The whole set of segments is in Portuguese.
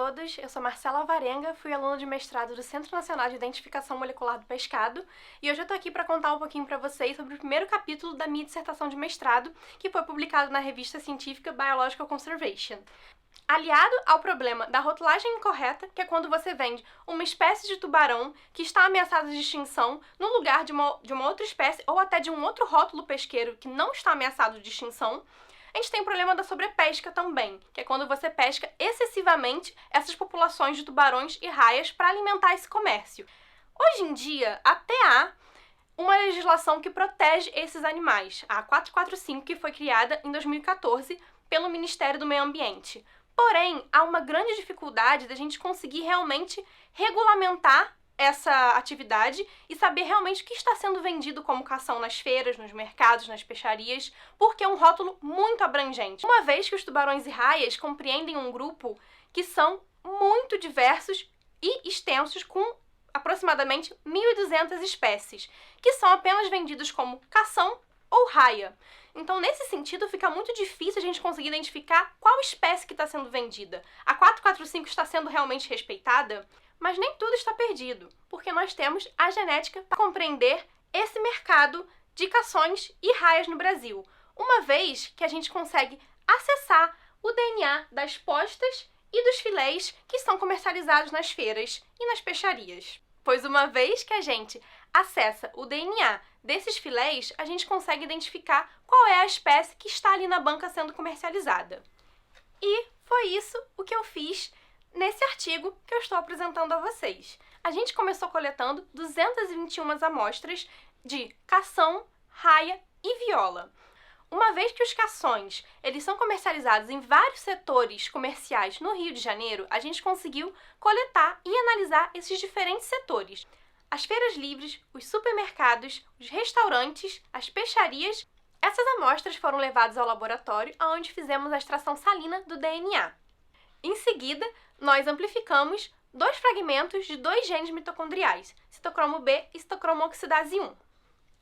todos, eu sou Marcela Alvarenga, fui aluna de mestrado do Centro Nacional de Identificação Molecular do Pescado e hoje eu tô aqui para contar um pouquinho para vocês sobre o primeiro capítulo da minha dissertação de mestrado, que foi publicado na revista científica Biological Conservation. Aliado ao problema da rotulagem incorreta, que é quando você vende uma espécie de tubarão que está ameaçada de extinção no lugar de uma outra espécie ou até de um outro rótulo pesqueiro que não está ameaçado de extinção, a gente tem o problema da sobrepesca também, que é quando você pesca excessivamente essas populações de tubarões e raias para alimentar esse comércio. Hoje em dia, até há uma legislação que protege esses animais, a 445, que foi criada em 2014 pelo Ministério do Meio Ambiente. Porém, há uma grande dificuldade da gente conseguir realmente regulamentar essa atividade e saber realmente o que está sendo vendido como cação nas feiras, nos mercados, nas peixarias, porque é um rótulo muito abrangente. Uma vez que os tubarões e raias compreendem um grupo que são muito diversos e extensos, com aproximadamente 1.200 espécies, que são apenas vendidos como cação ou raia. Então, nesse sentido, fica muito difícil a gente conseguir identificar qual espécie que está sendo vendida. A 445 está sendo realmente respeitada? Mas nem tudo está perdido, porque nós temos a genética para compreender esse mercado de cações e raias no Brasil, uma vez que a gente consegue acessar o DNA das postas e dos filés que são comercializados nas feiras e nas peixarias. Pois uma vez que a gente acessa o DNA desses filés, a gente consegue identificar qual é a espécie que está ali na banca sendo comercializada. E foi isso o que eu fiz nesse artigo que eu estou apresentando a vocês. A gente começou coletando 221 amostras de cação, raia e viola. Uma vez que os cações eles são comercializados em vários setores comerciais no Rio de Janeiro, a gente conseguiu coletar e analisar esses diferentes setores. As feiras livres, os supermercados, os restaurantes, as peixarias. Essas amostras foram levadas ao laboratório, onde fizemos a extração salina do DNA. Em seguida, nós amplificamos 2 fragmentos de 2 genes mitocondriais, citocromo B e citocromo oxidase 1.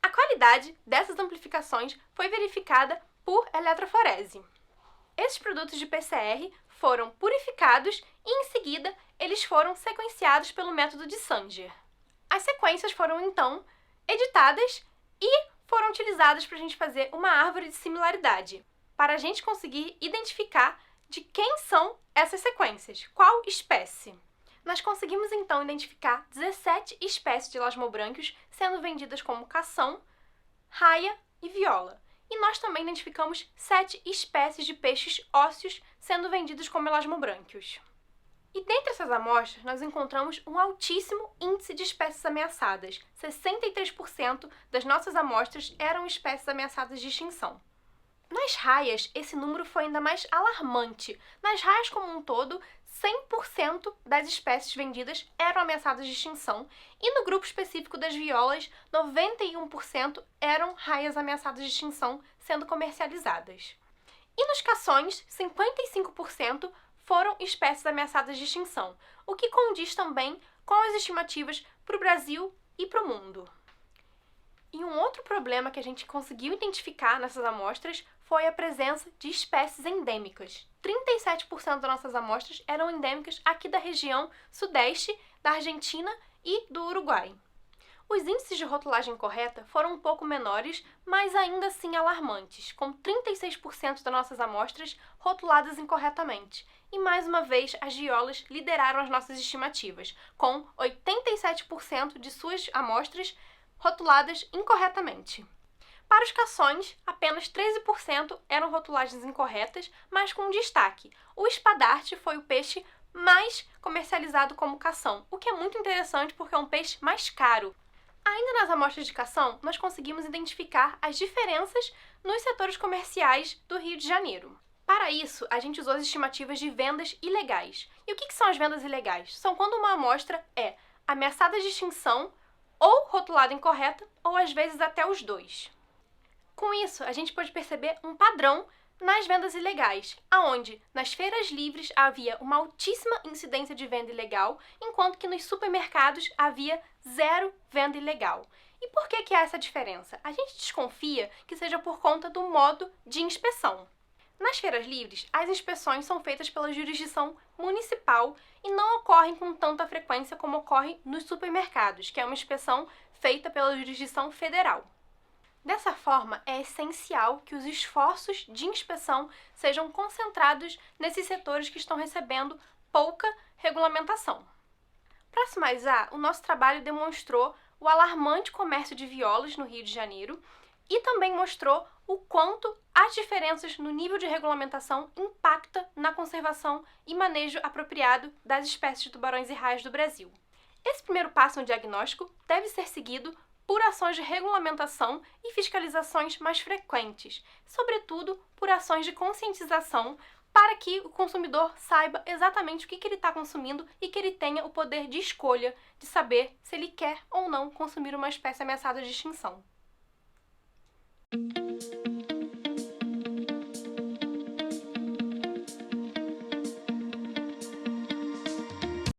A qualidade dessas amplificações foi verificada por eletroforese. Esses produtos de PCR foram purificados e, em seguida, eles foram sequenciados pelo método de Sanger. As sequências foram, então, editadas e foram utilizadas para a gente fazer uma árvore de similaridade, para a gente conseguir identificar de quem são essas sequências, qual espécie. Nós conseguimos, então, identificar 17 espécies de elasmobrânquios sendo vendidas como cação, raia e viola. E nós também identificamos 7 espécies de peixes ósseos sendo vendidos como elasmobrânquios. E dentre essas amostras, nós encontramos um altíssimo índice de espécies ameaçadas. 63% das nossas amostras eram espécies ameaçadas de extinção. Nas raias, esse número foi ainda mais alarmante. Nas raias como um todo, 100% das espécies vendidas eram ameaçadas de extinção, e no grupo específico das violas, 91% eram raias ameaçadas de extinção sendo comercializadas. E nos cações, 55% foram espécies ameaçadas de extinção, o que condiz também com as estimativas para o Brasil e para o mundo. E um outro problema que a gente conseguiu identificar nessas amostras foi a presença de espécies endêmicas. 37% das nossas amostras eram endêmicas aqui da região sudeste, da Argentina e do Uruguai. Os índices de rotulagem correta foram um pouco menores, mas ainda assim alarmantes, com 36% das nossas amostras rotuladas incorretamente. E mais uma vez, as violas lideraram as nossas estimativas, com 87% de suas amostras rotuladas incorretamente. Para os cações, apenas 13% eram rotulagens incorretas, mas com destaque. O espadarte foi o peixe mais comercializado como cação, o que é muito interessante porque é um peixe mais caro. Ainda nas amostras de cação, nós conseguimos identificar as diferenças nos setores comerciais do Rio de Janeiro. Para isso, a gente usou as estimativas de vendas ilegais. E o que são as vendas ilegais? São quando uma amostra é ameaçada de extinção, ou rotulada incorreta, ou às vezes até os dois. Com isso, a gente pode perceber um padrão nas vendas ilegais, aonde nas feiras livres havia uma altíssima incidência de venda ilegal, enquanto que nos supermercados havia 0 venda ilegal. E por que há essa diferença? A gente desconfia que seja por conta do modo de inspeção. Nas feiras livres, as inspeções são feitas pela jurisdição municipal e não ocorrem com tanta frequência como ocorre nos supermercados, que é uma inspeção feita pela jurisdição federal. Dessa forma, é essencial que os esforços de inspeção sejam concentrados nesses setores que estão recebendo pouca regulamentação. Para finalizar, o nosso trabalho demonstrou o alarmante comércio de violas no Rio de Janeiro e também mostrou o quanto as diferenças no nível de regulamentação impactam na conservação e manejo apropriado das espécies de tubarões e raias do Brasil. Esse primeiro passo no diagnóstico deve ser seguido por ações de regulamentação e fiscalizações mais frequentes, sobretudo por ações de conscientização para que o consumidor saiba exatamente o que ele está consumindo e que ele tenha o poder de escolha de saber se ele quer ou não consumir uma espécie ameaçada de extinção.